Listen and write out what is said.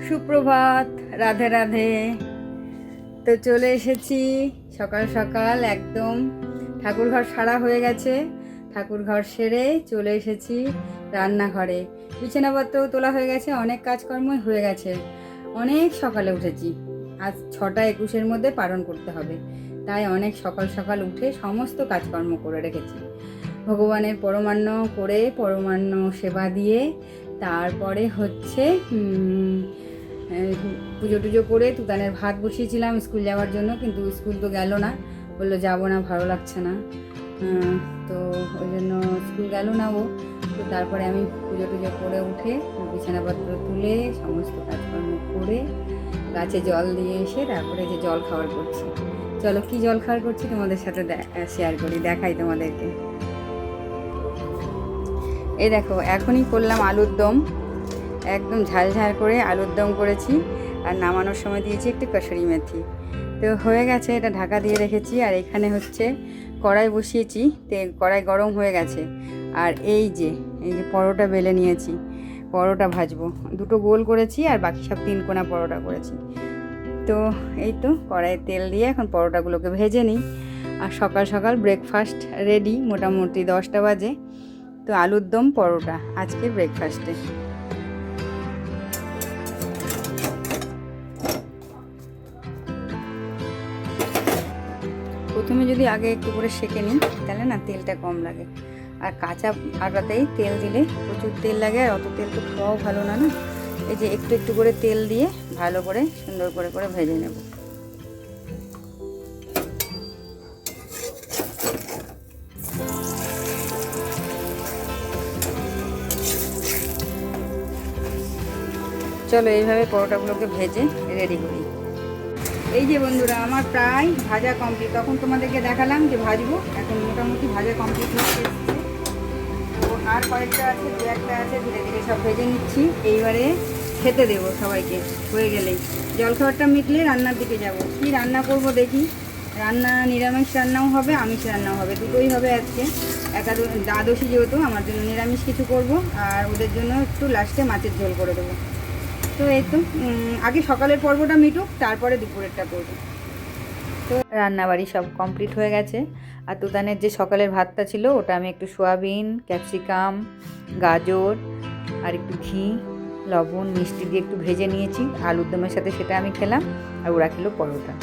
সুপ্রভাত, রাধে রাধে। তো চলে এসেছি সকাল সকাল, একদম ঠাকুরঘর সারা হয়ে গেছে। ঠাকুরঘর সেরে চলে এসেছি রান্নাঘরে। বিছানাপত্র তোলা হয়ে গেছে, অনেক কাজকর্মই হয়ে গেছে। অনেক সকালে উঠেছি, আজ 6টা 21-এর মধ্যে পালন করতে হবে, তাই অনেক সকাল সকাল উঠে সমস্ত কাজকর্ম করে রেখেছি। ভগবানের পরমান্ন করে, পরমান্ন সেবা দিয়ে, তারপরে হচ্ছে পুজো টুজো করে তুতানের ভাত বসিয়েছিলাম স্কুল যাওয়ার জন্য, কিন্তু স্কুল তো গেল না, বললো যাবো না, ভালো লাগছে না। তো ওই জন্য স্কুল গেল না ও। তো তারপরে আমি পুজো টুজো করে উঠে বিছানাপত্র তুলে সমস্ত কাজকর্ম করে গাছে জল দিয়ে এসে তারপরে যে জল খাবার করছি। চলো কি জল খাবার করছি তোমাদের সাথে শেয়ার করি, দেখাই তোমাদেরকে। এই দেখো, এখনই করলাম আলুর দম, একদম ঝাল ঝাল করে আলুর দম করেছি, আর নামানোর সময় দিয়েছি একটু কসুরি মেথি। তো হয়ে গেছে, এটা ঢাকা দিয়ে রেখেছি। আর এখানে হচ্ছে কড়াই বসিয়েছি, কড়াই গরম হয়ে গেছে। আর এই যে পরোটা বেলে নিয়েছি, পরোটা ভাজবো। দুটো গোল করেছি আর বাকি সব 3 কোনা পরোটা করেছি। তো এই তো কড়াইয়ে তেল দিয়ে এখন পরোটাগুলোকে ভেজে নিই। আর সকাল সকাল ব্রেকফাস্ট রেডি, মোটামুটি 10টা বাজে। তো আলুর দম পরোটা আজকে ব্রেকফাস্টে। প্রথমে যদি আগে একটু করে সেঁকে নিই তাহলে না তেলটা কম লাগে, আর কাঁচা আটাতেই তেল দিলে প্রচুর তেল লাগে, আর অত তেল তো খাওয়াও ভালো না। না, এই যে একটু একটু করে তেল দিয়ে ভালো করে সুন্দর করে করে ভেজে নেব। চলো এইভাবে পরোটাগুলোকে ভেজে রেডি করি। এই যে বন্ধুরা, আমার প্রায় ভাজা কমপ্লিট। তখন তোমাদেরকে দেখালাম যে ভাজবো, এখন মোটামুটি ভাজা কমপ্লিট হয়ে এসেছে। তো আর কয়েকটা আছে, 2-1টা আছে, ধীরে ধীরে সব ভেজে নিচ্ছি। এইবারে খেতে দেবো সবাইকে, হয়ে গেলেই জলখাবারটা মিটলে রান্নার দিকে যাব। কি রান্না করব দেখি। রান্না নিরামিষ রান্নাও হবে, আমিষ রান্নাও হবে, দুটোই হবে আজকে। দ্বাদশী যেহেতু, আমার জন্য নিরামিষ কিছু করব, আর ওদের জন্য একটু লাস্টে মাছের ঝোল করে দেবো। তো এই তো আগে সকালের পর্বটা মিটুক, তারপরে দুপুরেরটা করব। তো রান্নাবাড়ি সব কমপ্লিট হয়ে গেছে। আর তুতানের যে সকালের ভাতটা ছিল, ওটা আমি একটু সয়াবিন, ক্যাপসিকাম, গাজর আর একটু ঘি, লবণ, মিষ্টি দিয়ে একটু ভেজে নিয়েছি। আলুর দমের সাথে সেটা আমি খেলাম, আর ওরা খেলো পরোটা।